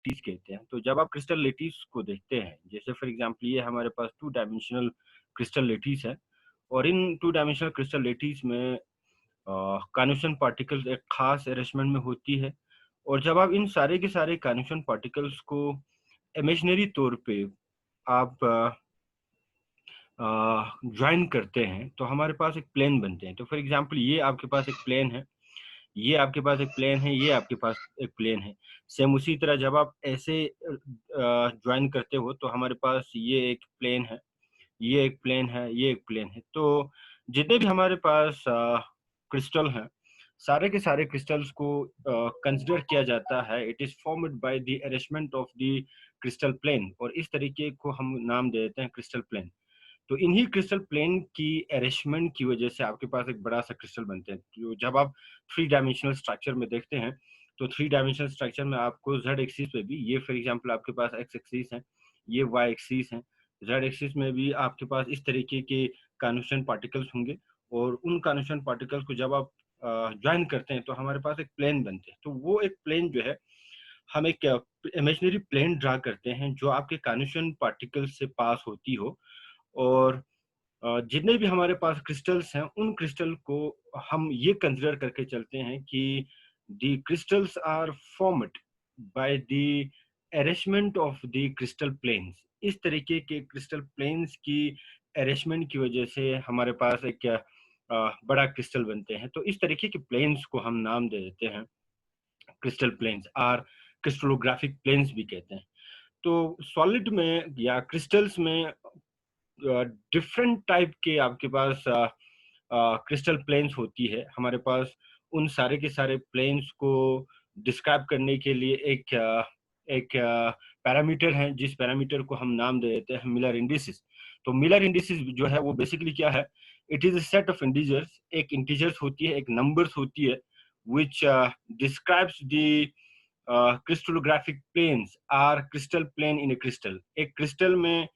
Lattice कहते हैं। तो जब आप क्रिस्टल लैटिस को देखते हैं, जैसे फॉर एग्जांपल ये हमारे पास 2 डायमेंशनल क्रिस्टल लैटिस है और इन 2 डायमेंशनल क्रिस्टल लैटिस में कान्वेक्शन पार्टिकल्स एक खास अरेंजमेंट में होती है और जब आप इन सारे के सारे कान्वेक्शन पार्टिकल्स को इमेजिनरी तौर पे आप ज्वाइन करते हैं तो हमारे पास एक प्लेन बनते हैं। तो फॉर एग्जांपल ये आपके पास एक प्लेन है, ये आपके पास एक प्लेन है, ये आपके पास एक प्लेन है। सेम उसी तरह जब आप ऐसे ज्वाइन करते हो तो हमारे पास ये एक प्लेन है, ये एक प्लेन है, ये एक प्लेन है। तो जितने भी हमारे पास क्रिस्टल हैं, सारे के सारे क्रिस्टल्स को कंसिडर किया जाता है, it is formed by the arrangement of the crystal plane और इस तरीके को हम नाम दे देते हैं क्रिस्टल प्लेन। तो इन्हीं क्रिस्टल प्लेन की अरेंजमेंट की वजह से आपके पास एक बड़ा सा क्रिस्टल बनते हैं। तो जब आप 3 डायमेंशनल स्ट्रक्चर में देखते हैं, तो 3 डायमेंशनल स्ट्रक्चर में आपको जेड एक्सिस पे भी ये फॉर एग्जांपल आपके पास एक्स एक्सिस है, ये वाई एक्सिस है, जेड एक्सिस में भी आपके पास इस तरीके के कान्वेक्शन पार्टिकल्स होंगे और उन कान्वेक्शन पार्टिकल्स को जब आप ज्वाइन करते हैं तो हमारे पास एक प्लेन बनते हैं। तो वो एक प्लेन जो है, हम एक इमेजिनरी प्लेन ड्रा करते हैं जो आपके कान्वेक्शन पार्टिकल्स से पास होती हो और जितने भी हमारे पास क्रिस्टल्स हैं उन क्रिस्टल को हम ये कंसिडर करके चलते हैं कि the crystals are formed by the arrangement of the crystal planes. इस तरीके के क्रिस्टल प्लेन्स की अरेंजमेंट की वजह से हमारे पास एक बड़ा क्रिस्टल बनते हैं। तो इस तरीके के प्लेन्स को हम नाम दे देते हैं क्रिस्टल प्लेन्स और क्रिस्टलोग्राफिक प्लेन्स भी कहते हैं। तो सॉलिड में या क्रिस्टल्स में डिफरेंट टाइप के आपके पास क्रिस्टल प्लेन्स होती है। हमारे पास उन सारे के सारे प्लेन्स को डिस्क्राइब करने के लिए एक पैरामीटर है जिस पैरामीटर को हम नाम दे देते हैं मिलर इंडिसेस। तो मिलर इंडिसेस जो है वो बेसिकली क्या है, it is a set of integers, एक इंटीजर्स होती है, एक नंबर्स होती है which describes the crystallographic planes are crystal plane in a crystal। एक क्रिस्टल में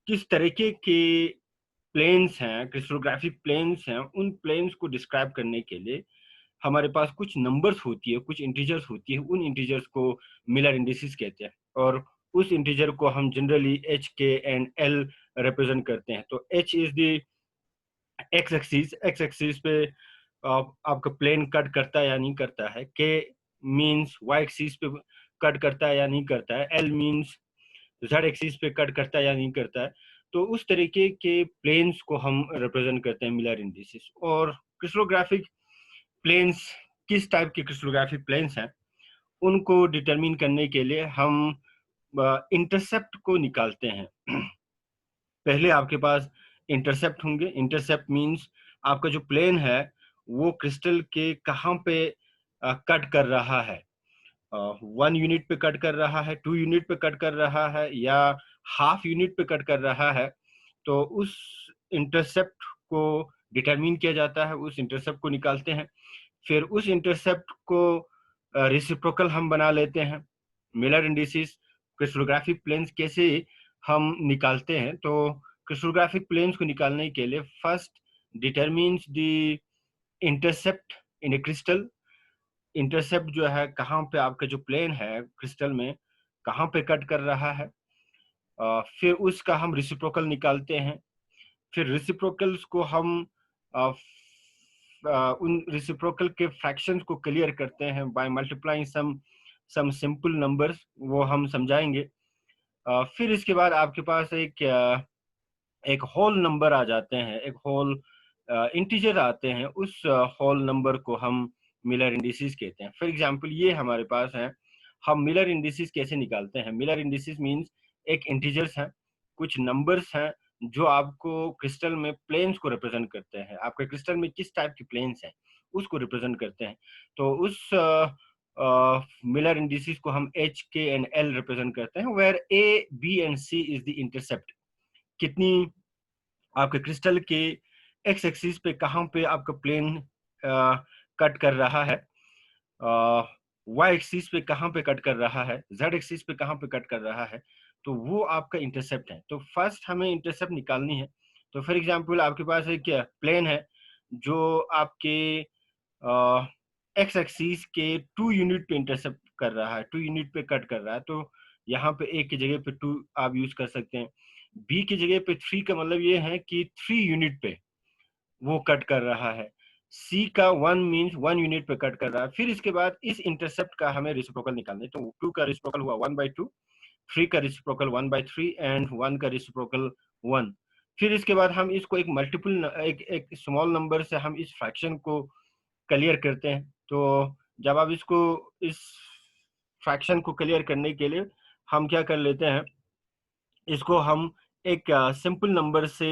किस तरीके के प्लेन्स हैं, क्रिस्टलोग्राफिक प्लेन्स हैं, उन प्लेन्स को डिस्क्राइब करने के लिए हमारे पास कुछ नंबर्स होती है, कुछ इंटीजर्स होती है, उन इंटीजर्स को मिलर इंडिसेस कहते हैं और उस इंटीजर को हम generally H k and L represent करते हैं। तो H is the x axis, x axis पे आपका प्लेन कट करता है या नहीं करता है, के मींस वाई एक्सिस पे कट करता है या नहीं करता है, एल मींस जेड एक्सिस पे कट करता है या नहीं करता है। तो उस तरीके के प्लेन्स को हम रिप्रेजेंट करते हैं मिलर इंडिसेस। और क्रिस्टलोग्राफिक प्लेन्स किस टाइप के क्रिस्टलोग्राफिक प्लेन्स हैं उनको डिटरमिन करने के लिए हम इंटरसेप्ट को निकालते हैं। पहले आपके पास इंटरसेप्ट होंगे। इंटरसेप्ट मींस आपका जो प्लेन है वो क्रिस्टल के कहाँ पे कट कर रहा है, 1 यूनिट पे कट कर रहा है, 2 यूनिट पे कट कर रहा है या हाफ यूनिट पे कट कर रहा है। तो उस इंटरसेप्ट को डिटरमिन किया जाता है, उस इंटरसेप्ट को निकालते हैं। फिर उस इंटरसेप्ट को रेसिप्रोकल हम बना लेते हैं। मिलर इंडिसेस क्रिस्टलोग्राफिक प्लेन्स कैसे हम निकालते हैं, तो क्रिस्टलोग्राफिक प्लेन्स को निकालने के लिए first determines the intercept in A crystal. Intercept जो है कहाँ पे आपका जो प्लेन है क्रिस्टल में कहाँ पे कट कर रहा है, फिर उसका हम रेसिप्रोकल निकालते हैं। फिर रेसिप्रोकल्स को हम उन रेसिप्रोकल के फ्रैक्शंस को क्लियर करते हैं by multiplying some simple numbers, वो हम समझाएंगे। फिर इसके बाद आपके पास एक होल नंबर आ जाते हैं, एक होल इंटीजर आते हैं, उस होल नंबर को हम मिलर इंडिसेस कहते हैं। फॉर एग्जांपल ये हमारे पास है, हम मिलर इंडिसेस कैसे निकालते हैं। मिलर इंडिसेस मींस एक इंटीजर्स हैं, कुछ नंबर्स हैं जो आपको क्रिस्टल में प्लेन्स को रिप्रेजेंट करते हैं, आपके क्रिस्टल में किस टाइप के प्लेन्स हैं उसको रिप्रेजेंट करते हैं। तो उस मिलर इंडिसेस को हम H k and L represent करते हैं, where A B and C is the intercept. कितनी आपके क्रिस्टल के एक्स एक्सिस पे कहाँ पे आपका प्लेन कट कर रहा है, वाई एक्सिस पे कहाँ पे कट कर रहा है, जेड एक्सिस पे कहाँ पे कट कर रहा है, तो वो आपका इंटरसेप्ट है। तो फर्स्ट हमें इंटरसेप्ट निकालनी है। तो फॉर एग्जांपल आपके पास एक प्लेन है जो आपके एक्स एक्सिस के 2 यूनिट पे इंटरसेप्ट कर रहा है, 2 यूनिट पे कट कर रहा है, तो यहाँ पे ए की जगह पे 2 आप यूज कर सकते हैं। बी की जगह पे 3 का मतलब ये है कि 3 यूनिट पे वो कट कर रहा है। सी का 1 मीन्स 1 यूनिट पे कट कर रहा है। फिर इसके बाद इस इंटरसेप्ट का हमें रेसिप्रोकल निकालना है, तो 2 का रेसिप्रोकल हुआ 1/2, 3 का रेसिप्रोकल 1/3 एंड 1 का रेसिप्रोकल 1। फिर इसके बाद हम इसको एक मल्टीपल एक स्मॉल नंबर से हम इस फ्रैक्शन को क्लियर करते हैं। तो जब आप इसको इस फ्रैक्शन को क्लियर करने के लिए हम क्या कर लेते हैं, इसको हम एक सिंपल नंबर से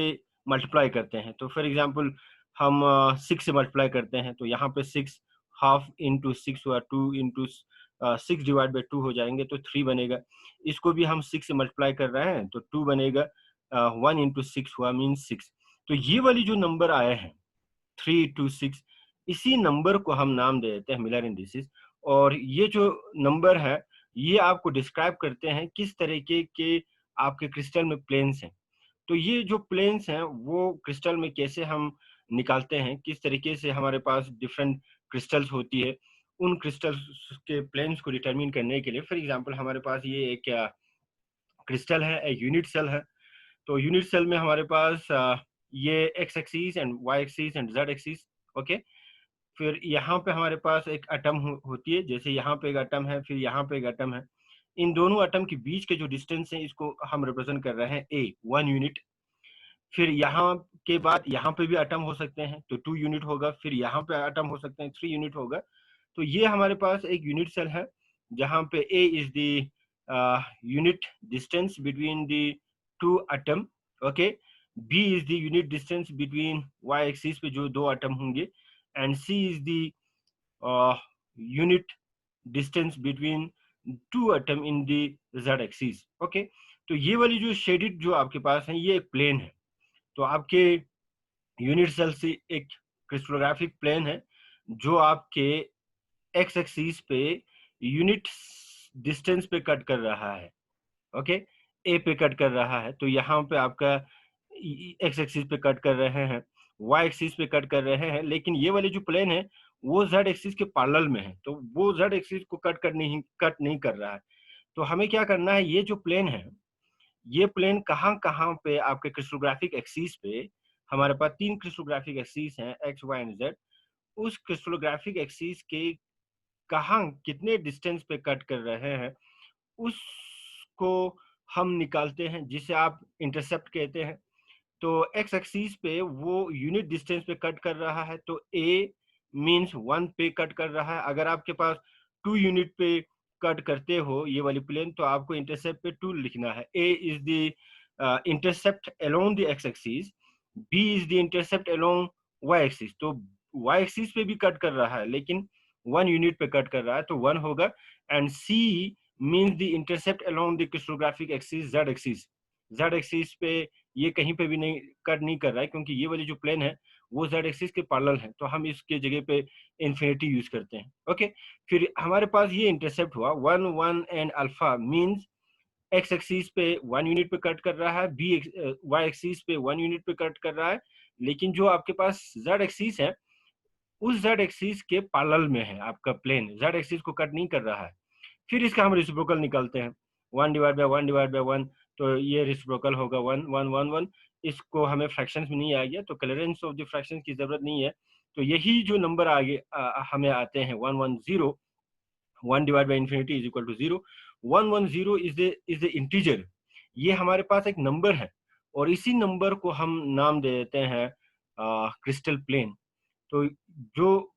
मल्टीप्लाई करते हैं। तो फॉर एग्जांपल हम 6 से मल्टीप्लाई करते हैं, तो यहाँ पे 6 हाफ इंटू 6 हुआ, 2 इंटू 6 डिवाइड बाई 2 हो जाएंगे, तो 3 बनेगा। इसको भी हम 6 से मल्टीप्लाई कर रहे हैं, तो 2 बनेगा। 1 इंटू 6 हुआ मीन 6। तो ये वाली जो नंबर आए हैं 326, इसी नंबर को हम नाम दे देते हैं मिलर इंडिसेस। और ये जो नंबर है ये आपको डिस्क्राइब करते हैं किस तरीके के आपके क्रिस्टल में प्लेन्स हैं। तो ये जो प्लेन्स हैं वो क्रिस्टल में कैसे हम निकालते हैं, किस तरीके से हमारे पास डिफरेंट क्रिस्टल्स होती है, उन क्रिस्टल्स के प्लेन्स को डिटरमिन करने के लिए फॉर एग्जांपल हमारे पास ये एक क्रिस्टल है, एक यूनिट सेल है। तो यूनिट सेल में हमारे पास ये X axis and Y axis and Z axis, okay. फिर यहाँ पे हमारे पास एक एटम होती है, जैसे यहाँ पे एक एटम है, फिर यहाँ पे एक एटम है। इन दोनों एटम के बीच के जो डिस्टेंस है इसको हम रिप्रेजेंट कर रहे हैं ए, 1 यूनिट। फिर यहाँ के बाद यहाँ पे भी एटम हो सकते हैं, तो 2 यूनिट होगा। फिर यहाँ पे एटम हो सकते हैं, 3 यूनिट होगा। तो ये हमारे पास एक यूनिट सेल है जहाँ पे a is the unit distance between the 2 atom, okay. B is the unit distance between y axis पे जो 2 एटम होंगे, and C is the unit distance between two atom in the z axis, okay. तो ये वाली जो shaded जो आपके पास है ये एक प्लेन है। तो आपके यूनिट सेल से एक क्रिस्टलोग्राफिक प्लेन है जो आपके एक्स एक्सिस पे यूनिट डिस्टेंस पे कट कर रहा है, ओके। ए पे कट कर रहा है, तो यहाँ पे आपका एक्स एक्सिस पे कट कर रहे हैं, वाई एक्सिस पे कट कर रहे हैं, लेकिन ये वाले जो प्लेन है वो जेड एक्सिस के पैरेलल में है, तो वो जेड एक्सिस को कट नहीं कर रहा है। तो हमें क्या करना है, ये जो प्लेन है ये प्लेन कहाँ कहाँ पे आपके क्रिस्टलोग्राफिक एक्सिस पे, हमारे पास 3 क्रिस्टलोग्राफिक एक्सिस हैं एक्स वाई एंड जेड, उस क्रिस्टलोग्राफिक एक्सिस के कहाँ कितने डिस्टेंस पे कट कर रहे हैं उसको हम निकालते हैं, जिसे आप इंटरसेप्ट कहते हैं। तो एक्स एक्सिस पे वो यूनिट डिस्टेंस पे कट कर रहा है, तो ए मींस 1 पे कट कर रहा है। अगर आपके पास 2 यूनिट पे कट करते हो ये वाली प्लेन, तो आपको इंटरसेप्ट पे 2 लिखना है। A is the intercept along the x axis, b is the intercept along Y axis. तो वाई एक्सिस पे भी कट कर रहा है लेकिन 1 यूनिट पे कट कर रहा है, तो 1 होगा। And C means the intercept along the crystallographic axis Z axis. Z axis पे ये कहीं पे भी नहीं कट नहीं कर रहा है, क्योंकि ये वाली जो प्लेन है वो जेड एक्सिस के पैरेलल है, तो हम इसके जगह पे इन्फिनिटी यूज करते हैं, ओके। फिर हमारे पास ये इंटरसेप्ट हुआ 1 1 and alpha means x axis पे 1 यूनिट पे कट कर रहा है, बी वाई एक्सिस पे 1 यूनिट पे कट कर रहा है, लेकिन जो आपके पास जेड एक्सिस है उस जेड एक्सिस के पैरेलल में है आपका प्लेन, जेड एक्सिस को कट नहीं कर रहा है। फिर इसका हम रेसिप्रोकल निकालते हैं, 1 डिवाइड बाय 1 डिवाइड बाय 1, तो ये रेसिप्रोकल होगा 1 1 1 1। इसको हमें फ्रैक्शंस में नहीं आ गया, तो क्लियरेंस ऑफ द फ्रैक्शंस की जरूरत नहीं है। तो यही जो नंबर आगे हमें आते हैं 1 1 0, 1 divide by infinity is equal to 0। 1 1 0 is the integer, ये हमारे पास एक नंबर है और इसी नंबर को हम नाम दे देते हैं क्रिस्टल प्लेन। तो जो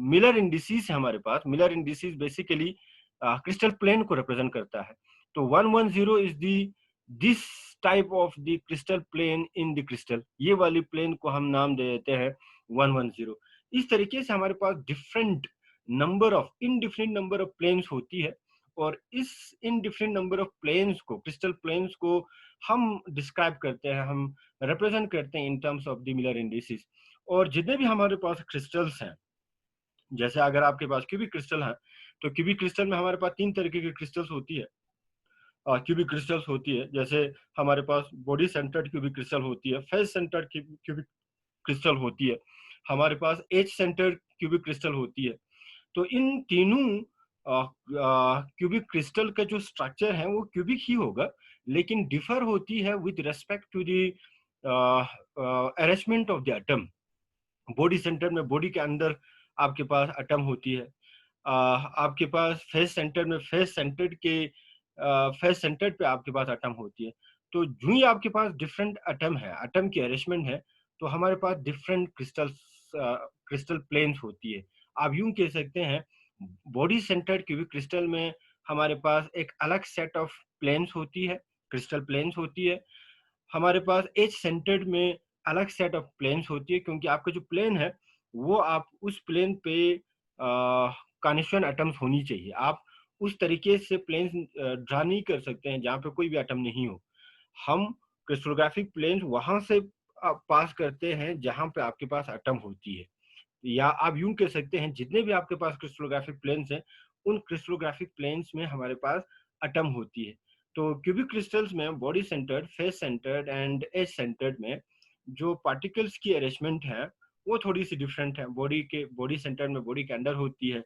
मिलर इंडिसेस है हमारे पास, Miller indices basically crystal plane को रिप्रेजेंट करता है। तो 110 is the this type of the crystal plane in the crystal, ये वाली प्लेन को हम नाम दे देते हैं 110। इस तरीके से हमारे पास different number of indifferent number of planes होती है, और इस इनडिफरेंट नंबर ऑफ प्लेन्स को, क्रिस्टल प्लेन्स को हम डिस्क्राइब करते हैं, हम रिप्रेजेंट करते हैं in terms of the Miller indices. और जितने भी हमारे पास क्रिस्टल्स हैं, जैसे अगर आपके पास क्यूबिक क्रिस्टल है, तो क्यूबिक क्रिस्टल में हमारे पास 3 तरीके की क्रिस्टल्स होती है, क्यूबिक क्रिस्टल्स होती है। जैसे हमारे पास बॉडी सेंटर्ड क्यूबिक क्रिस्टल होती है, फेस सेंटर्ड क्यूबिक क्रिस्टल होती है, हमारे पास एच सेंटर क्यूबिक क्रिस्टल होती है। तो इन तीनों क्यूबिक क्रिस्टल का जो स्ट्रक्चर है वो क्यूबिक ही होगा, लेकिन डिफर होती है with respect to the arrangement of the atom. Body center में, बॉडी के अंदर आपके पास एटम होती है। आपके पास फेस सेंटर में, फेस सेंटर पे आपके पास एटम होती है। तो जो ही आपके पास डिफरेंट एटम है, एटम की अरेंजमेंट है, तो हमारे पास डिफरेंट क्रिस्टल प्लेन्स होती है। आप यूं कह सकते हैं बॉडी सेंटर्ड क्यूबिक क्रिस्टल में हमारे पास एक अलग सेट ऑफ प्लेन्स होती है, क्रिस्टल प्लेन्स होती है। हमारे पास एज सेंटर्ड में अलग सेट ऑफ प्लेन्स होती है, क्योंकि आपका जो प्लेन है वो आप उस प्लेन पे कॉन्स्टिट्यूएंट एटम्स होनी चाहिए। आप उस तरीके से प्लेन्स ड्रा नहीं कर सकते हैं जहाँ पे कोई भी एटम नहीं हो। हम क्रिस्टलोग्राफिक प्लेन्स वहां से पास करते हैं जहां पे आपके पास एटम होती है। या आप यूं कह सकते हैं जितने भी आपके पास क्रिस्टलोग्राफिक प्लेन्स हैं, उन क्रिस्टलोग्राफिक प्लेन्स में हमारे पास एटम होती है। तो क्यूबिक क्रिस्टल्स में body centered, face centered and edge centered में जो पार्टिकल्स की अरेंजमेंट है वो थोड़ी सी डिफरेंट है। बॉडी सेंटर्ड में बॉडी के अंदर होती है,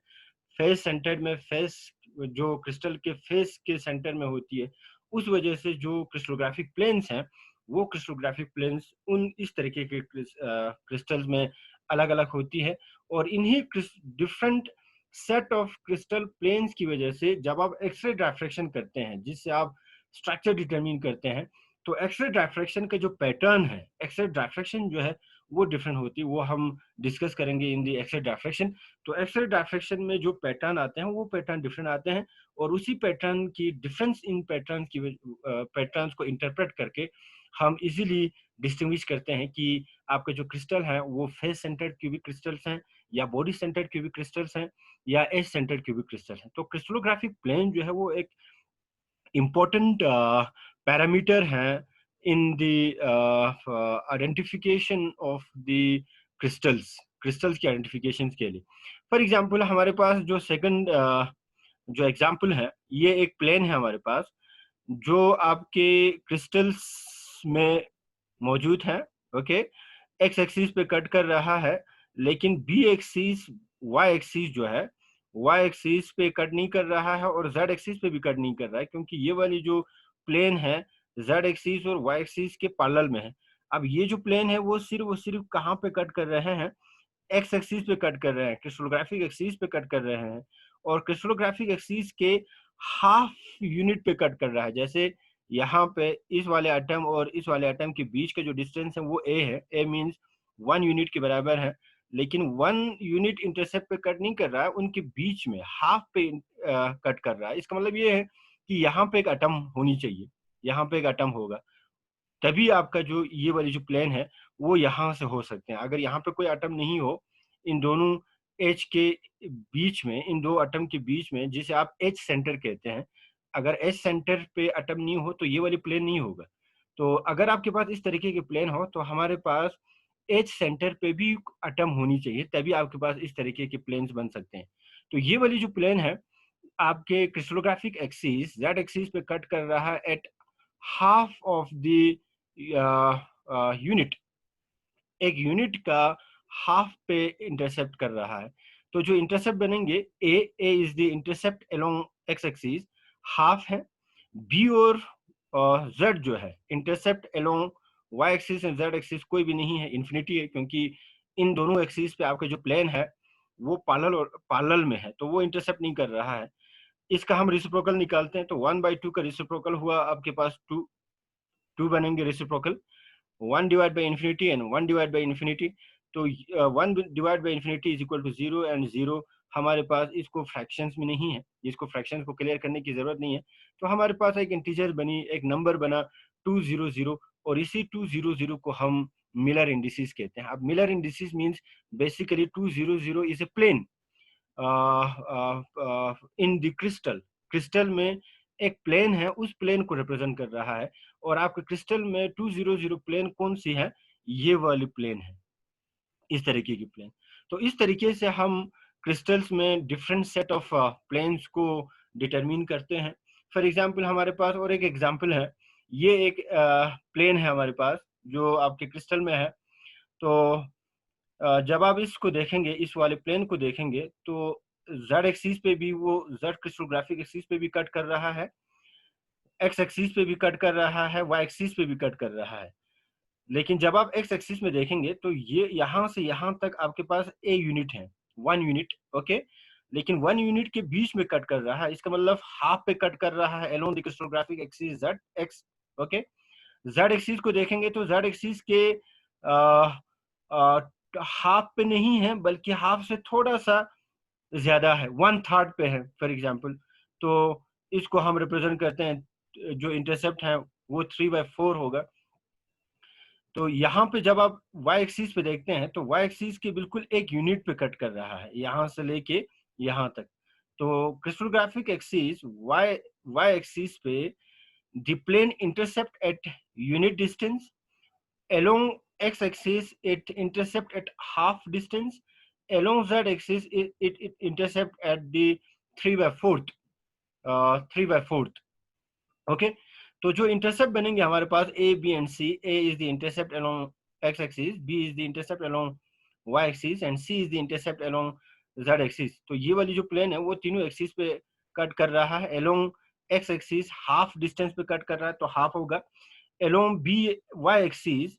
फेस सेंटर्ड में फेस जो क्रिस्टल के फेस के सेंटर में होती है। उस वजह से जो क्रिस्टलोग्राफिक प्लेन्स हैं वो क्रिस्टलोग्राफिक प्लेन्स उन इस तरीके के क्रिस्टल्स में अलग अलग होती है। और इन्हीं different set of crystal planes की वजह से जब आप एक्सरे डायफ्रैक्शन करते हैं, जिससे आप स्ट्रक्चर डिटरमिन करते हैं, तो एक्सरे डायफ्रैक्शन का जो पैटर्न है, एक्सरे डायफ्रैक्शन जो है वो डिफरेंट होती है। वो हम डिस्कस करेंगे इन दी एक्सरे डायफ्रैक्शन। तो एक्सरे डायफ्रैक्शन में जो पैटर्न आते हैं वो पैटर्न डिफरेंट आते हैं, और उसी पैटर्न की डिफरेंस इन पैटर्न्स को इंटरप्रेट करके हम इजीली डिस्टिंग्विश करते हैं कि आपके जो क्रिस्टल हैं वो फेस सेंटर्ड क्यूबिक क्रिस्टल्स हैं, या बॉडी सेंटर्ड क्यूबिक क्रिस्टल्स हैं, या एज सेंटर्ड क्यूबिक क्रिस्टल हैं। तो क्रिस्टलोग्राफिक प्लेन जो है वो एक important parameter है in the identification of the crystals की आइडेंटिफिकेशन के लिए। फॉर एग्जाम्पल हमारे पास जो सेकंड जो एग्जाम्पल है, ये एक प्लेन है हमारे पास जो आपके क्रिस्टल्स में मौजूद है। ओके, एक्स एक्सिस पे कट कर रहा है, लेकिन बी एक्सिस, वाई एक्सिस जो है, वाई एक्सिस पे कट नहीं कर रहा है और जेड एक्सिस पे भी कट नहीं कर रहा है, क्योंकि ये वाली जो प्लेन है जेड एक्सिस और वाई एक्सिस के पैरेलल में है। अब ये जो प्लेन है वो सिर्फ कहाँ पे कट कर रहे हैं, एक्स एक्सिस पे कट कर रहे हैं, क्रिस्टलोग्राफिक एक्सिस पे कट कर रहे हैं, और क्रिस्टलोग्राफिक एक्सिस के हाफ यूनिट पे कट कर रहा है। जैसे यहाँ पे इस वाले एटम और इस वाले एटम के बीच का जो डिस्टेंस है वो ए है, ए मींस 1 यूनिट के बराबर है, लेकिन 1 यूनिट इंटरसेप्ट पे कट नहीं कर रहा है, उनके बीच में हाफ पे कट कर रहा है। इसका मतलब ये है कि यहाँ पे एक एटम होनी चाहिए, यहाँ पे एक एटम होगा, तभी आपका जो ये वाली जो प्लेन है वो यहाँ से हो सकते हैं। अगर यहाँ पे कोई एटम नहीं हो, इन दोनों एच के बीच में, इन दो एटम के बीच में, जिसे आप एच सेंटर कहते हैं, अगर एच सेंटर पे एटम नहीं हो तो ये वाली प्लेन नहीं होगा। तो अगर आपके पास इस तरीके की प्लेन हो तो हमारे पास एच सेंटर पे भी एटम होनी चाहिए, तभी आपके पास इस तरीके के प्लेन्स बन सकते हैं। तो ये वाली जो प्लेन है आपके क्रिस्टलोग्राफिक एक्सिस जेड एक्सिस पे कट कर रहा है at half of the unit, एक यूनिट का हाफ पे इंटरसेप्ट कर रहा है। तो जो इंटरसेप्ट बनेंगे, A is the intercept along x axis, half है। बी और जेड जो है intercept along Y axis and Z axis कोई भी नहीं है, इन्फिनिटी है, क्योंकि इन दोनों एक्सिस पे आपका जो प्लेन है वो पैरेलल में है, तो वो इंटरसेप्ट नहीं कर रहा है। इसका हम रेसिप्रोकल निकालते हैं, तो 1/2 का रेसिप्रोकल हुआ आपके पास 2 बनेंगे reciprocal, 1 divide by infinity and 1 divide by infinity. तो 1 divide by infinity is equal to 0 and 0 हमारे पास इसको फ्रैक्शंस में नहीं है, इसको फ्रैक्शंस को क्लियर करने की जरूरत नहीं है। तो हमारे पास एक इंटीजर बनी, एक नंबर बना 200, और इसी 200 को हम मिलर इंडिसेस कहते हैं। अब Miller indices means basically 200 is a plane in the crystal में एक प्लेन है, उस प्लेन को रिप्रेजेंट कर रहा है। और आपके क्रिस्टल में 200 प्लेन कौन सी है, ये वाली प्लेन है, इस तरीके की प्लेन। तो इस तरीके से हम क्रिस्टल्स में डिफरेंट सेट ऑफ प्लेन्स को डिटरमिन करते हैं। फॉर एग्जांपल हमारे पास और एक एग्जांपल है, ये एक प्लेन है हमारे पास जो आपके क्रिस्टल में है। तो जब आप इसको देखेंगे, इस वाले प्लेन को देखेंगे, तो जेड एक्सिस पे भी वो जेड क्रिस्टोग्राफिक एक्सिस पे भी कट कर रहा है, एक्स एक्सिस पे भी कट कर रहा है, वाई एक्सिस पे भी कट कर रहा है। लेकिन जब आप एक्स एक्सिस में देखेंगे तो ये यहाँ से यहाँ तक आपके पास ए यूनिट है, 1 यूनिट, ओके। लेकिन 1 यूनिट के बीच में कट कर रहा है, इसका मतलब हाफ पे कट कर रहा है along the crystallographic axis z x, okay. Z axis को देखेंगे तो जेड एक्सिस के हाफ पे नहीं है, बल्कि हाफ से थोड़ा सा ज्यादा है, 1/3 पे है फॉर एग्जाम्पल। तो इसको हम रिप्रेजेंट करते हैं, जो इंटरसेप्ट है वो 3/4 होगा। तो यहाँ पे जब आप y एक्सिस पे देखते हैं तो y एक्सिस के बिल्कुल एक यूनिट पे कट कर रहा है, यहाँ से लेके यहाँ तक। तो क्रिस्टोग्राफिक एक्सिस y एक्सिस पे the plane intercept at unit distance, along x axis it intercept at half distance, along z axis it intercept at the 3/4 okay. तो जो इंटरसेप्ट बनेंगे हमारे पास a B and C, a is the intercept along x axis, b is the intercept along Y axis and C is the intercept along Z axis. तो ये वाली जो plane है वो तीनों एक्सिस पे कट कर रहा है। Along x axis half distance पे कट कर रहा है तो हाफ होगा। Along B Y axis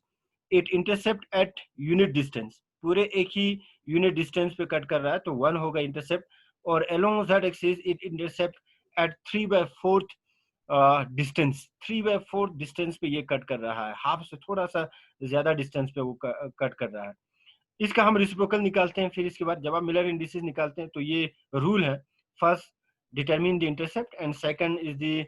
it intercept at unit distance, पूरे एक ही यूनिट डिस्टेंस पे कट कर रहा है तो 1 होगा इंटरसेप्ट। और along Z axis it intercept at 3/4 distance, 3/4 distance पे ये कट कर रहा है, हाफ से थोड़ा सा ज्यादा डिस्टेंस पे वो कट कर रहा है। इसका हम रिसिप्रोकल निकालते हैं। फिर इसके बाद जब आप मिलर इंडिसेस निकालते हैं तो ये रूल है, first determine the intercept and second is the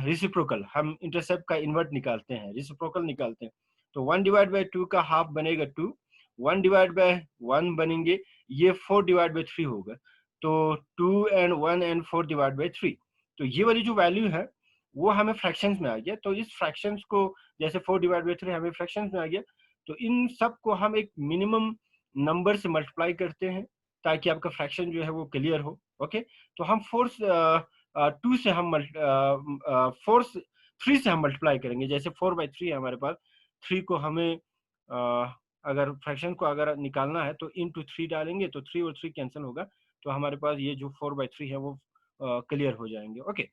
reciprocal. हम इंटरसेप्ट का इन्वर्ट निकालते हैं, रिसिप्रोकल निकालते हैं। तो 1/2 का हाफ बनेगा 2, 1/1 बनेंगे, ये 4/3 होगा। तो 2 एंड 1 एंड 4/3। तो ये वाली जो वैल्यू है वो हमें फ्रैक्शंस में आ गया। तो इस फ्रैक्शंस को, जैसे 4/3 हमें फ्रैक्शंस में आ गया, तो इन सब को हम एक मिनिमम नंबर से मल्टीप्लाई करते हैं ताकि आपका फ्रैक्शन जो है वो क्लियर हो, ओके। तो हम फोर्स 2 से हम फोर्स 3 से हम मल्टीप्लाई करेंगे। जैसे 4/3 है हमारे पास, 3 को हमें अगर फ्रैक्शन को अगर निकालना है तो इंटू 3 डालेंगे तो 3 और 3 कैंसिल होगा, तो हमारे पास ये जो 4/3 है वो क्लियर हो जाएंगे, ओके।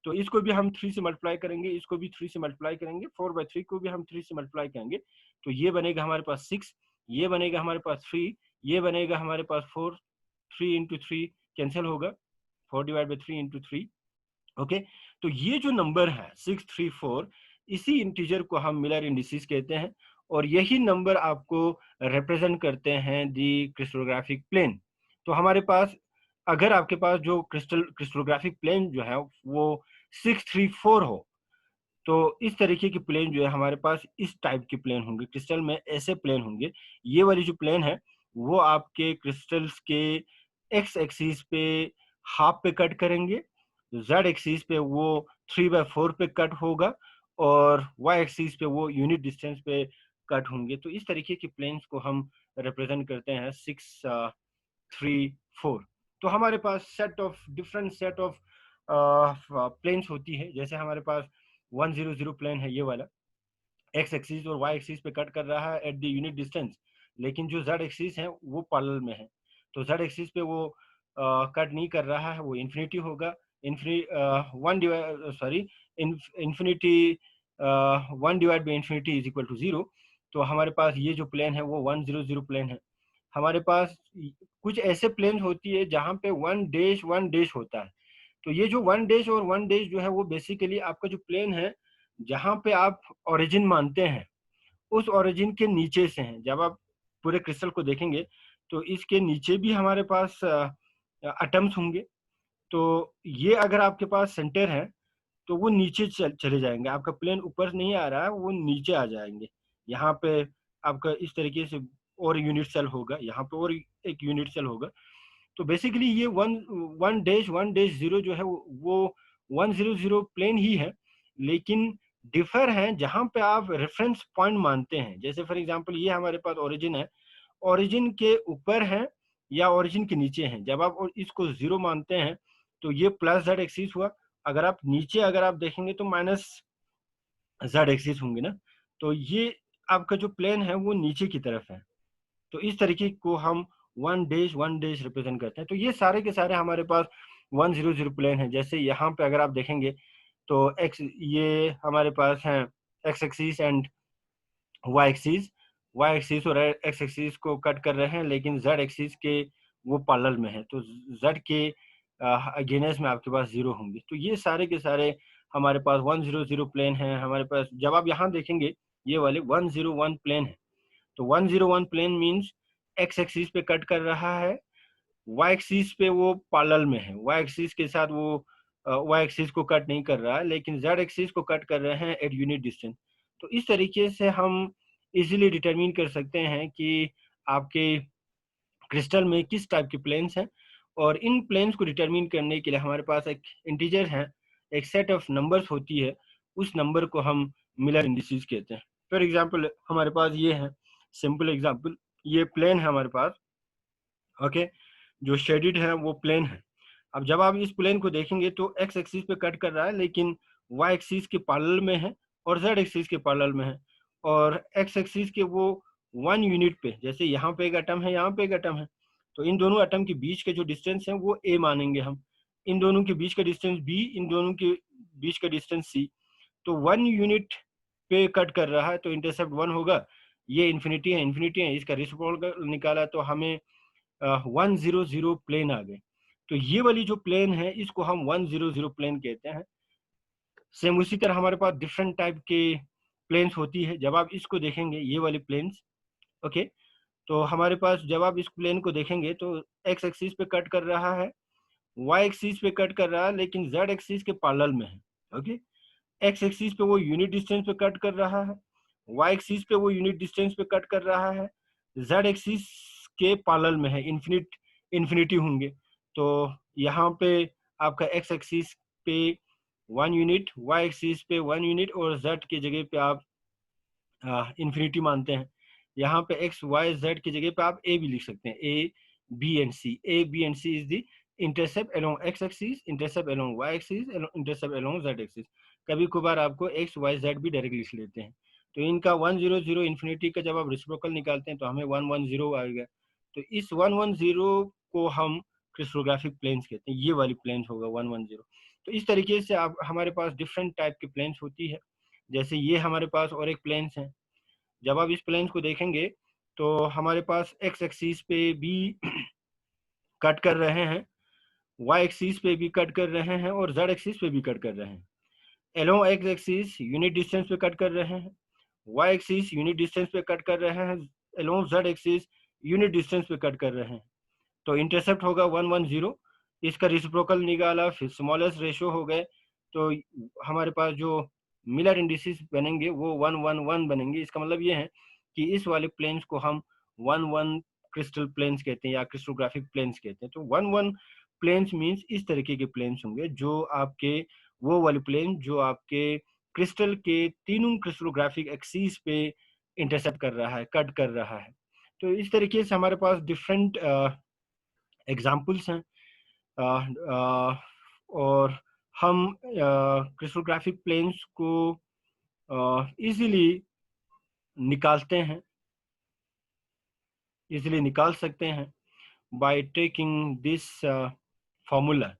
तो इसको भी हम 3 से मल्टीप्लाई करेंगे, इसको भी 3 से मल्टीप्लाई करेंगे, 4/3 को भी हम 3 से मल्टीप्लाई करेंगे, तो ये बनेगा हमारे पास 6, ये बनेगा हमारे पास 3, ये बनेगा हमारे पास 4, 3 इंटू 3 कैंसिल होगा, 4/3 इंटू 3, ओके। तो ये जो नंबर है 634, इसी इंटीजर को हम मिलर इंडिसेस कहते हैं, और यही नंबर आपको रिप्रेजेंट करते हैं दी क्रिस्टोग्राफिक प्लेन। तो हमारे पास, अगर आपके पास जो क्रिस्टोग्राफिक प्लेन जो है वो 634 हो, तो इस तरीके की प्लेन जो है हमारे पास इस टाइप की प्लेन होंगे, क्रिस्टल में ऐसे प्लेन होंगे। ये वाली जो प्लेन है वो आपके क्रिस्टल्स के एक्स एक्सिस पे हाफ पे कट करेंगे, जेड एक्सिस पे वो 3/4 पे कट होगा, और वाई एक्सिस पे वो यूनिट डिस्टेंस पे कट होंगे। तो इस तरीके की प्लेन्स को हम रिप्रेजेंट करते हैं 634। तो हमारे पास डिफरेंट सेट ऑफ प्लेन्स होती है। जैसे हमारे पास 100 प्लेन है, ये वाला एक्स एक्सिस और वाई एक्सिस पे कट कर रहा है एट द यूनिट डिस्टेंस, लेकिन जो जेड एक्सिस है वो पैरेलल में है। तो जेड एक्सिस पे वो कट नहीं कर रहा है, वो इन्फिनिटी होगा, infinity 1/infinity is equal to 0। तो हमारे पास ये जो प्लेन है वो 100 प्लेन है। हमारे पास कुछ ऐसे प्लेन होती है जहाँ पे 1 डैश होता है। तो ये जो 1 डैश और 1 डैश जो है वो बेसिकली आपका जो प्लेन है जहाँ पे आप ओरिजिन मानते हैं, उस ओरिजिन के नीचे से हैं। जब आप पूरे क्रिस्टल को देखेंगे तो इसके नीचे भी हमारे पास एटम्स होंगे। तो ये अगर आपके पास सेंटर है तो वो नीचे चले जाएंगे, आपका प्लेन ऊपर नहीं आ रहा है, वो नीचे आ जाएंगे। यहाँ पे आपका इस तरीके से और यूनिट सेल होगा, यहाँ पे और एक यूनिट सेल होगा। तो बेसिकली ये 1 1 डैश 0 जो है वो 100 प्लेन ही है, लेकिन डिफर है जहां पे आप रेफरेंस पॉइंट मानते हैं। जैसे फॉर एग्जांपल ये हमारे पास ओरिजिन है, ओरिजिन के ऊपर है या ओरिजिन के नीचे है। जब आप इसको 0 मानते हैं तो ये प्लस जेड एक्सिस हुआ, अगर आप नीचे अगर आप देखेंगे तो माइनस जेड एक्सिस होंगे ना। तो ये आपका जो प्लेन है वो नीचे की तरफ है, तो इस तरीके को हम 1 डैश रिप्रेजेंट करते हैं। तो ये सारे के सारे हमारे पास 100 प्लेन है। जैसे यहाँ पे अगर आप देखेंगे तो एक्स, ये हमारे पास है X axis and Y axis और एक्स एक्सिस को कट कर रहे हैं, लेकिन जेड एक्सिस के वो पैरेलल में है, तो जेड के अगेंस्ट में आपके पास 0 होंगे। तो ये सारे के सारे हमारे पास 100 प्लेन है हमारे पास। जब आप यहाँ देखेंगे ये वाले 101 प्लेन है, तो 101 प्लेन मीन्स एक्स एक्सिस पे कट कर रहा है, वाई एक्सिस पे वो पैरेलल में है, वाई एक्सिस के साथ वो वाई एक्सिस को कट नहीं कर रहा है, लेकिन जेड एक्सिस को कट कर रहे हैं एट यूनिट डिस्टेंस। तो इस तरीके से हम इजीली डिटरमिन कर सकते हैं कि आपके क्रिस्टल में किस टाइप के प्लेन्स हैं। और इन प्लेन्स को डिटरमिन करने के लिए हमारे पास एक इंटीजर है, एक सेट ऑफ नंबर्स होती है, उस नंबर को हम मिलर इंडिसेस कहते हैं। फॉर एग्जांपल हमारे पास ये है, सिंपल एग्जांपल, ये प्लेन है हमारे पास, ओके, जो शेडिड है वो प्लेन है। अब जब आप इस प्लेन को देखेंगे तो एक्स एक्सिस पे कट कर रहा है, लेकिन वाई एक्सिस के पैरेलल में है और जेड एक्सिस के पैरेलल में है। और एक्स एक्सिस के वो 1 यूनिट पे, जैसे यहाँ पे एक एटम है, यहाँ पे एक एटम है, तो इन दोनों एटम के बीच के जो डिस्टेंस है वो ए मानेंगे हम, इन दोनों के बीच का डिस्टेंस बी, इन दोनों के बीच का डिस्टेंस सी। तो 1 यूनिट पे कट कर रहा है तो इंटरसेप्ट 1 होगा। ये इन्फिनिटी है, इन्फिनिटी है, इसका रेसिप्रोकल निकाला तो हमें 100 प्लेन आ गए। तो ये वाली जो प्लेन है इसको हम 100 प्लेन कहते हैं। सेम उसी तरह हमारे पास डिफरेंट टाइप के प्लेन्स होती है। जब आप इसको देखेंगे ये वाली प्लेन्स, ओके, तो हमारे पास जब आप इस प्लेन को देखेंगे तो एक्स एक्सिस पे कट कर रहा है, वाई एक्सिस पे कट कर रहा है, लेकिन जेड एक्सिस के पैरेलल में है, ओके। एक्स एक्सिस पे वो यूनिट डिस्टेंस पे कट कर रहा है, वाई एक्सिस पे वो यूनिट डिस्टेंस पे कट कर रहा है, जेड एक्सिस के पैरेलल में है, इन्फिनिटी होंगे। तो यहाँ पे आपका एक्स एक्सिस पे 1 यूनिट, वाई एक्सिस पे 1 यूनिट और जेड की जगह पे आप इन्फिनिटी मानते हैं। यहाँ पे एक्स वाई जेड की जगह पे आप ए भी लिख सकते हैं, A B and C. A B and C is the intercept along x axis, intercept along Y axis, intercept along Z axis. कभी कभार आपको एक्स वाई जेड भी डायरेक्ट लिख लेते हैं। तो इनका 100 इन्फिनिटी का जब आप रेसिप्रोकल निकालते हैं तो हमें 110 आएगा। तो इस 110 को हम क्रिस्टोग्राफिक प्लेन्स कहते हैं, ये वाली प्लेन्स होगा 110। तो इस तरीके से आप हमारे पास डिफरेंट टाइप की प्लेन्स होती है। जैसे ये हमारे पास और एक प्लेन्स है। जब आप इस प्लेन्स को देखेंगे तो हमारे पास एक्स एक्सिस पे भी कट कर रहे हैं, वाई एक्सिस पे भी कट कर रहे हैं और जेड एक्सिस पे भी कट कर रहे हैं। Along x axis unit distance पे कट कर रहे हैं, वाई एक्सिस यूनिट डिस्टेंस पे कट कर रहे हैं, along Z axis unit distance पे कट कर रहे हैं। तो इंटरसेप्ट होगा 110। इसका रिसिप्रोकल निकाला, फिर स्मॉलेस्ट रेशियो हो गए, तो हमारे पास जो मिलर इंडिसेस बनेंगे वो 111 बनेंगे। इसका मतलब ये है कि इस वाले प्लेन्स को हम 11 क्रिस्टल प्लेन्स कहते हैं या क्रिस्टोग्राफिक प्लेन्स कहते हैं। तो 11 प्लेन्स मीन्स इस तरीके के प्लेन्स होंगे, जो आपके वो वाले प्लेन जो आपके क्रिस्टल के तीनों क्रिस्टोग्राफिक एक्सिस पे इंटरसेप्ट कर रहा है, कट कर रहा है। तो इस तरीके से हमारे पास डिफरेंट एग्जाम्पल्स हैं। और हम क्रिस्टोग्राफिक प्लेन्स को इजीली निकालते हैं, इजीली निकाल सकते हैं by taking this formula,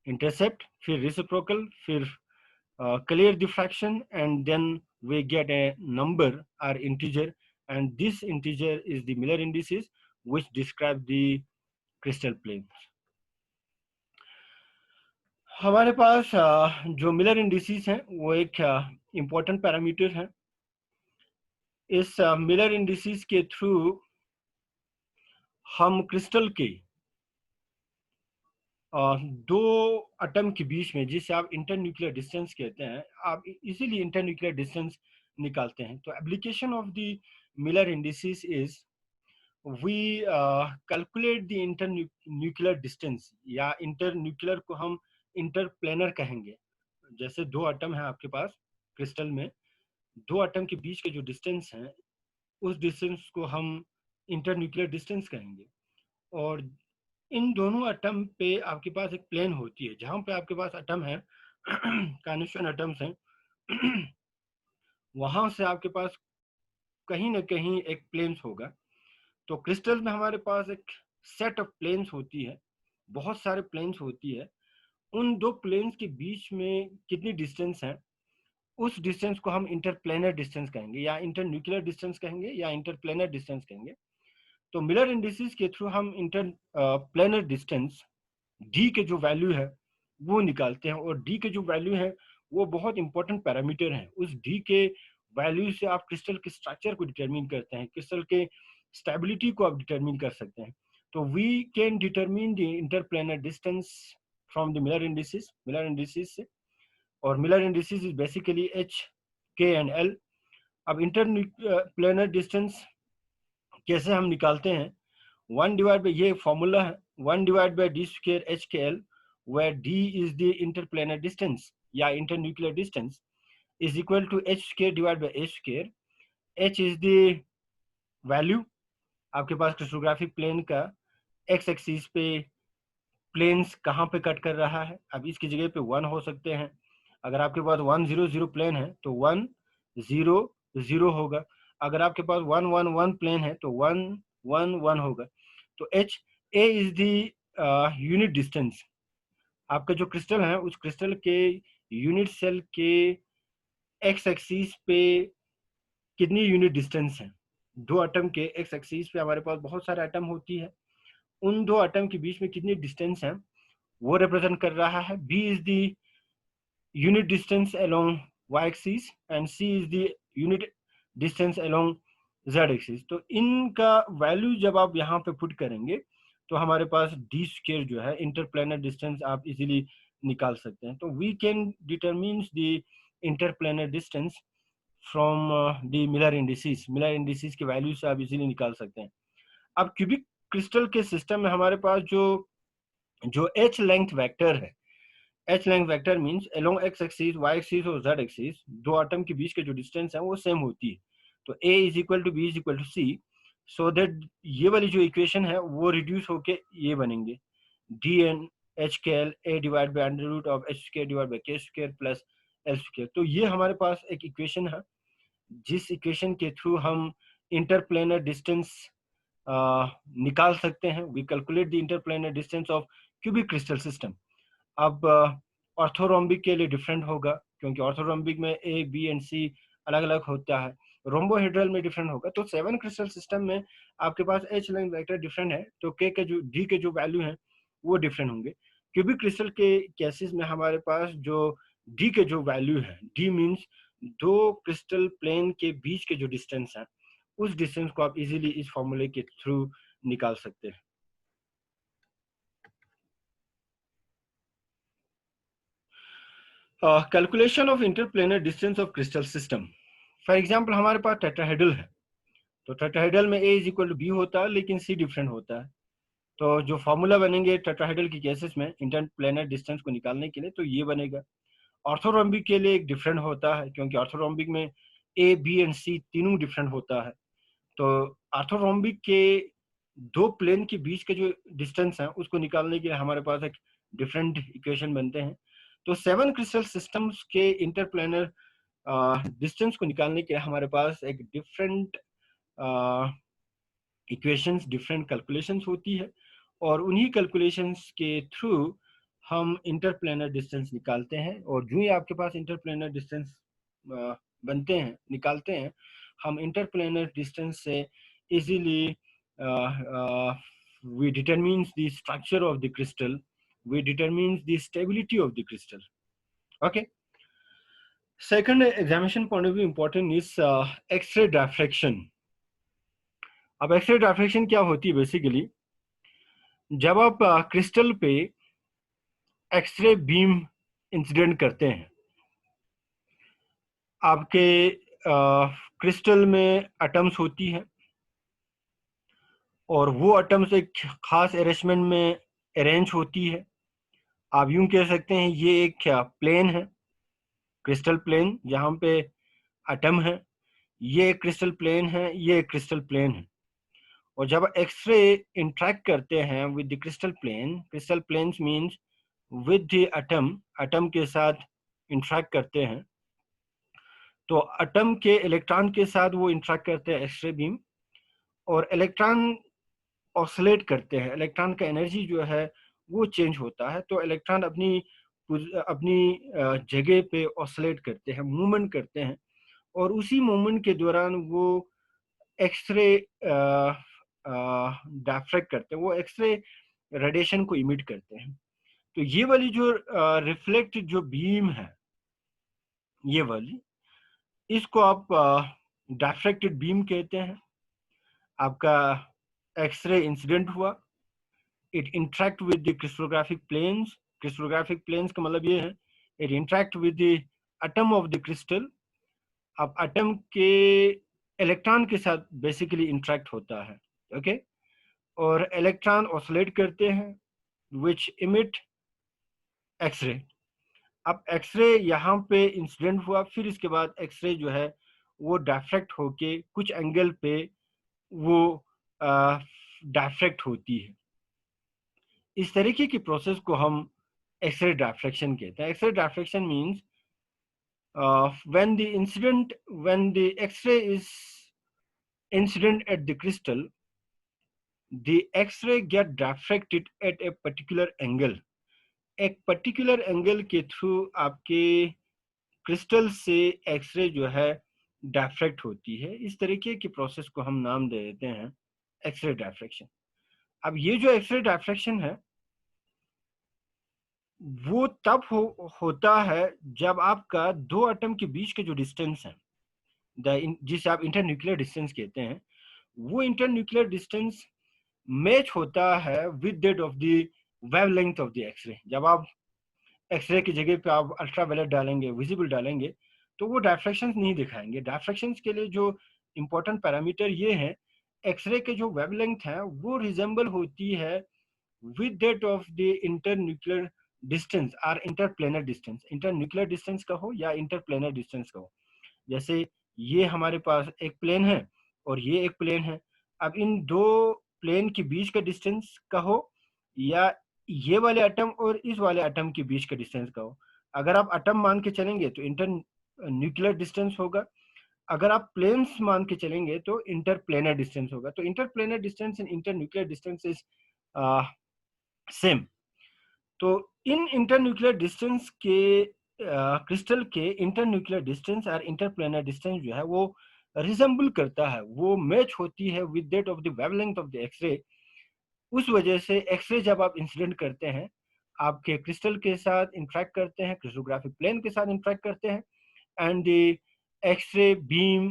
intercept, फिर रेसिप्रोकल, फिर clear diffraction, and then we get a number or integer, and this integer is the Miller indices which describe the crystal planes. हमारे पास जो मिलर इंडिसेस हैं वो एक इम्पोर्टेंट पैरामीटर है। इस मिलर इंडिसेस के थ्रू हम क्रिस्टल के दो एटम के बीच में, जिसे आप इंटरन्यूक्लियर डिस्टेंस कहते हैं, आप इजीली इंटरन्यूक्लियर डिस्टेंस निकालते हैं। तो application of the Miller indices is we calculate the internuclear distance, या इंटरन्यूक्लियर को हम इंटरप्लेनर कहेंगे। जैसे दो एटम है आपके पास क्रिस्टल में, दो एटम के बीच के जो डिस्टेंस है उस डिस्टेंस को हम इंटरन्यूक्लियर डिस्टेंस कहेंगे। और इन दोनों एटम पे आपके पास एक प्लेन होती है, जहां पे आपके पास एटम है कॉन्स्टिट्यूएंट एटम्स हैं वहां से आपके पास कहीं ना कहीं एक प्लेन होगा। तो क्रिस्टल में हमारे पास एक सेट ऑफ प्लेन्स होती है, बहुत सारे प्लेन्स होती है। उन दो प्लेन्स के बीच में कितनी डिस्टेंस है, उस डिस्टेंस को हम इंटरप्लेनर डिस्टेंस कहेंगे, या इंटरन्यूक्लियर डिस्टेंस कहेंगे, या इंटरप्लेनर डिस्टेंस कहेंगे। तो मिलर इंडिसेस के थ्रू हम इंटर प्लेनर डिस्टेंस डी के जो वैल्यू है वो निकालते हैं, और डी के जो वैल्यू है वो बहुत इंपॉर्टेंट पैरामीटर है। उस डी के वैल्यू से आप क्रिस्टल के स्ट्रक्चर को डिटरमिन करते हैं, क्रिस्टल के स्टेबिलिटी को आप डिटरमिन कर सकते हैं। तो we can determine the interplanar distance from the Miller indices से, और Miller indices is basically h, k and l. अब इंटर प्लेनर डिस्टेंस कैसे हम निकालते हैं, 1 डिवाइड बाई, ये फॉर्मूला है, 1 divide by D square H k L, where d is the interplanar distance या internuclear distance, is equal to h square divided by h square. h is the value आपके पास क्रिस्टोग्राफिक plane का x axis पे planes कहाँ पे cut कर रहा है। अब इसकी जगह पे 1 हो सकते हैं। अगर आपके पास 1 0 0 प्लेन है तो 1 0 0 होगा। अगर आपके पास 1 1 1 प्लेन है तो 1 1 1 होगा। तो h a is the unit distance. आपका जो क्रिस्टल है उस क्रिस्टल के यूनिट सेल के एक्स एक्सिस पे कितनी यूनिट डिस्टेंस है। दो एटम के एक्स एक्सिस पे हमारे पास बहुत सारे एटम होती है, उन दो एटम के बीच में कितनी डिस्टेंस है वो रिप्रेजेंट कर रहा है। b is the unit distance along y axis and c is the unit distance along z axis. तो इनका वैल्यू जब आप यहाँ पे पुट करेंगे तो हमारे पास डी स्क्वायर जो है इंटरप्लेनर डिस्टेंस आप इजीली निकाल सकते हैं। तो we can determine the interplanar distance from the Miller indices के वैल्यू से आप इजीली निकाल सकते हैं। अब क्यूबिक क्रिस्टल के सिस्टम में हमारे पास जो एच लेंथ वेक्टर है, h length vector means along x axis, y axis और जेड एक्सिस दो एटम के बीच के जो डिस्टेंस है वो सेम होती है। तो a is equal to b is equal to c, so that ये वाली जो इक्वेशन है वो रिड्यूस होके ये बनेंगे, d n h k l a divide by under root of h square divide by k square plus l square. तो ये हमारे पास एक इक्वेशन है जिस इक्वेशन के थ्रू हम इंटरप्लेनर डिस्टेंस निकाल सकते हैं। We calculate the interplanar distance of cubic crystal system. अब ऑर्थोरोम्बिक के लिए डिफरेंट होगा, क्योंकि ऑर्थोरोम्बिक में ए बी एंड सी अलग अलग होता है, रोम्बोहेड्रल में डिफरेंट होगा। तो 7 क्रिस्टल सिस्टम में आपके पास एच लेंथ वेक्टर डिफरेंट है, तो के के जो डी के जो वैल्यू हैं वो डिफरेंट होंगे। क्यूबिक क्रिस्टल के केसेस में हमारे पास जो डी के जो वैल्यू है, डी मींस दो क्रिस्टल प्लेन के बीच के जो डिस्टेंस है, उस डिस्टेंस को आप इजीली इस फॉर्मूले के थ्रू निकाल सकते हैं। Calculation of interplanar distance of crystal system. For example हमारे पास टेट्राहेड्रल है, तो टेट्राहेड्रल में a is equal to b होता है लेकिन c डिफरेंट होता है। तो जो फॉर्मूला बनेंगे टेट्राहेड्रल की केसेस में इंटरप्लेनर डिस्टेंस को निकालने के लिए, तो ये बनेगा। ऑर्थोरोम्बिक के लिए एक डिफरेंट होता है, क्योंकि ऑर्थोरोम्बिक में a b एंड c तीनों डिफरेंट होता है। तो ऑर्थोरोम्बिक के दो प्लेन के बीच के जो डिस्टेंस है उसको निकालने के लिए हमारे पास एक डिफरेंट इक्वेशन बनते हैं। तो 7 क्रिस्टल सिस्टम्स के इंटरप्लेनर डिस्टेंस को निकालने के लिए हमारे पास एक डिफरेंट इक्वेशंस, डिफरेंट कैलकुलेशंस होती है, और उन्हीं कैलकुलेशंस के थ्रू हम इंटरप्लेनर डिस्टेंस निकालते हैं। और जो ही आपके पास इंटरप्लेनर डिस्टेंस बनते हैं, निकालते हैं, हम इंटरप्लेनर डिस्टेंस से easily we determines the structure of the crystal, we determines the stability of the crystal. Okay, second examination point of view important is x-ray diffraction. अब एक्सरे डिफ्रैक्शन क्या होती है बेसिकली, जब आप क्रिस्टल पे x ray beam incident करते हैं, आपके क्रिस्टल में एटम्स होती है और वो एटम्स एक खास अरेंजमेंट में अरेंज होती है। आप यूं कह सकते हैं ये एक प्लेन है, क्रिस्टल प्लेन, जहाँ पे एटम है, ये क्रिस्टल प्लेन है, ये क्रिस्टल प्लेन है। और जब एक्सरे इंटरेक्ट करते हैं with the crystal planes means with the atom के साथ इंटरेक्ट करते हैं, तो एटम के इलेक्ट्रॉन के साथ वो इंटरेक्ट करते हैं एक्सरे बीम, और इलेक्ट्रॉन ऑसिलेट करते हैं, इलेक्ट्रॉन का एनर्जी जो है वो चेंज होता है, तो इलेक्ट्रॉन अपनी अपनी जगह पे ऑसिलेट करते हैं, मूवमेंट करते हैं, और उसी मूवमेंट के दौरान वो एक्सरे डायफ्रैक्ट करते हैं, वो एक्सरे रेडिएशन को इमिट करते हैं। तो ये वाली जो रिफ्लेक्ट जो बीम है, ये वाली, इसको आप डायफ्रैक्टेड बीम कहते हैं। आपका एक्सरे इंसिडेंट हुआ, it interact with the crystallographic planes, crystallographic planes का मतलब ये है it interact with the atom of the crystal. अब एटम के इलेक्ट्रॉन के साथ बेसिकली इंटरेक्ट होता है, ओके, और इलेक्ट्रॉन ऑसिलेट करते हैं विच इमिट एक्सरे। अब एक्सरे यहाँ पे इंसिडेंट हुआ, फिर इसके बाद एक्सरे जो है वो डायफ्रैक्ट होके कुछ एंगल पे वो डायफ्रैक्ट होती है। इस तरीके की प्रोसेस को हम एक्सरे डायफ्रैक्शन कहते हैं। X-ray diffraction means when the X-ray is incident at the crystal, the X-ray get diffracted at a particular angle. एक पर्टिकुलर एंगल के थ्रू आपके क्रिस्टल से एक्सरे जो है डायफ्रैक्ट होती है। इस तरीके की प्रोसेस को हम नाम दे देते हैं एक्सरे डायफ्रैक्शन। अब ये जो एक्सरे डायफ्रैक्शन है वो तब होता है जब आपका दो एटम के बीच के जो डिस्टेंस है, जिसे आप इंटरन्यूक्लियर डिस्टेंस कहते हैं, वो इंटरन्यूक्लियर डिस्टेंस मैच होता है with that of the wavelength of the X-ray. जब आप एक्सरे की जगह पे आप अल्ट्रावायलेट डालेंगे, विजिबल डालेंगे, तो वो डायफ्रैक्शंस नहीं दिखाएंगे। डायफ्रैक्शंस के लिए जो इंपॉर्टेंट पैरामीटर ये है, एक्सरे के जो वेवलेंथ है वो रिजेंबल होती है with that of the internuclear distance और इंटरप्लेनर डिस्टेंस। इंटरन्यूक्लियर डिस्टेंस का हो या इंटरप्लेनर डिस्टेंस का हो। जैसे ये हमारे पास एक प्लेन है और ये एक प्लेन है। अब इन दो प्लेन के बीच का डिस्टेंस का हो या ये वाले एटम और इस वाले एटम के बीच का डिस्टेंस का हो। अगर आप एटम मान के चलेंगे तो इंटर न्यूक्लियर डिस्टेंस होगा, अगर आप प्लेन्स मान के चलेंगे तो इंटरप्लेनर डिस्टेंस होगा। तो interplanar distance and inter nuclear distance is same. तो इन इंटरन्यूक्लियर डिस्टेंस के क्रिस्टल के इंटरन्यूक्लियर डिस्टेंस और इंटरप्लेनर डिस्टेंस जो है वो रिजेंबल करता है, वो मैच होती है with that of the wavelength of the X-ray. उस वजह से एक्सरे जब आप इंसिडेंट करते हैं, आपके क्रिस्टल के साथ इंटरेक्ट करते हैं, क्रिस्टोग्राफिक प्लेन के साथ इंटरेक्ट करते हैं, and the x ray beam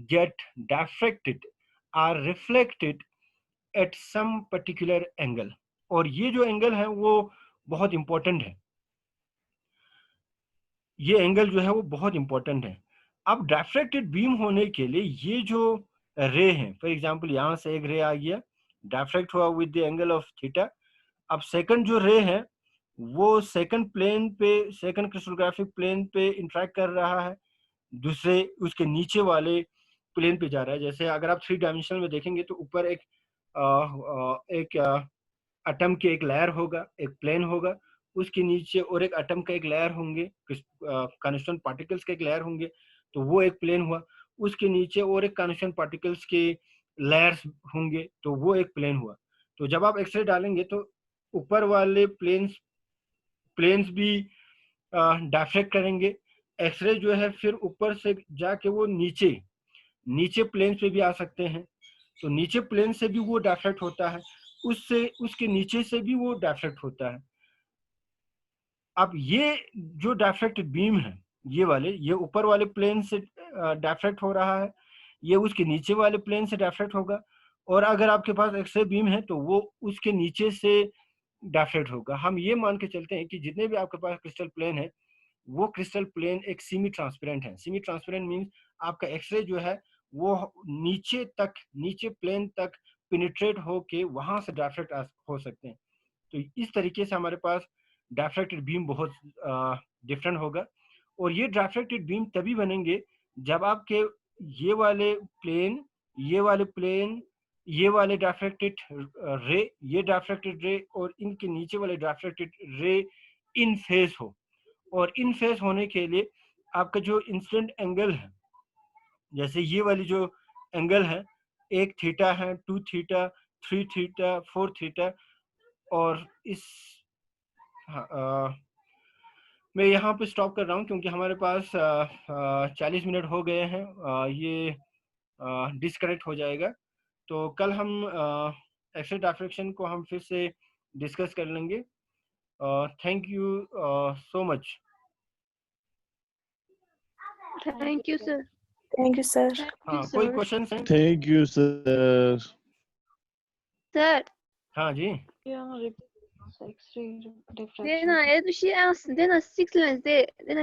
get diffracted or reflected at some particular angle. और ये जो एंगल है वो बहुत इंपॉर्टेंट है, ये एंगल जो है वो बहुत इंपॉर्टेंट है। अब डायफ्रैक्टेड बीम होने के लिए ये जो रे है, फॉर एग्जांपल यहाँ से एक रे आ गया, डायफ्रैक्ट हुआ with the angle of theta. अब सेकंड जो रे है वो सेकंड प्लेन पे, सेकंड क्रिस्टोग्राफिक प्लेन पे इंटरेक्ट कर रहा है, दूसरे उसके नीचे वाले प्लेन पे जा रहा है। जैसे अगर आप थ्री डायमेंशनल में देखेंगे तो ऊपर एक एटम के एक लेयर होगा, एक प्लेन होगा, उसके नीचे और एक एटम का एक लेयर होंगे, कांस्टेंट पार्टिकल्स के एक लेयर होंगे, तो वो एक प्लेन हुआ। उसके नीचे और एक कांस्टेंट पार्टिकल्स के लेयर्स होंगे, तो वो एक प्लेन हुआ। तो जब आप एक्सरे डालेंगे तो ऊपर वाले प्लेन्स भी डायफ्रैक्ट करेंगे। एक्सरे जो है फिर ऊपर से जाके वो नीचे नीचे प्लेन पे भी आ सकते हैं, तो नीचे प्लेन से भी वो डायफ्रैक्ट होता है, उससे उसके नीचे से भी वो डायफ्रैक्ट होता है। अब ये जो डायफ्रैक्टेड बीम है, ये ऊपर वाले प्लेन से डायफ्रैक्ट हो रहा है, ये उसके नीचे वाले प्लेन से डायफ्रैक्ट होगा, और अगर आपके पास एक्सरे बीम है तो वो उसके नीचे से डायफ्रैक्ट होगा। हम ये मान के चलते हैं कि जितने भी आपके पास क्रिस्टल प्लेन है, वो क्रिस्टल प्लेन एक सेमी ट्रांसपेरेंट है। सेमी ट्रांसपेरेंट मींस आपका एक्सरे जो है वो नीचे प्लेन तक पेनिट्रेट होके वहां से डायफ्रैक्ट हो सकते हैं। तो इस तरीके से हमारे पास डायफ्रैक्टेड बीम बहुत डिफरेंट होगा। और ये डायफ्रैक्टेड बीम तभी बनेंगे जब आपके ये वाले प्लेन, ये वाले प्लेन, ये वाले डायफ्रैक्टेड रे, ये डायफ्रैक्टेड रे और इनके नीचे वाले डायफ्रैक्टेड रे इन फेस हो। और इन फेस होने के लिए आपका जो इंसिडेंट एंगल है, जैसे ये वाली जो एंगल है, 1 थीटा है, 2 थीटा, 3 थीटा, 4 थीटा, और इस मैं यहाँ पे स्टॉप कर रहा हूँ क्योंकि हमारे पास 40 मिनट हो गए हैं। ये डिस्कनेक्ट हो जाएगा। तो कल हम एक्सेल डायफ्रैक्शन को हम फिर से डिस्कस कर लेंगे। Thank you so much. Thank you, sir. Thank you, sir. हाँ, कोई क्वेश्चन है? Thank you, sir. Sir, हाँ जी। Yeah, X-ray diffraction. Dena, bir şey alsın. Dena 6 lens de. Dena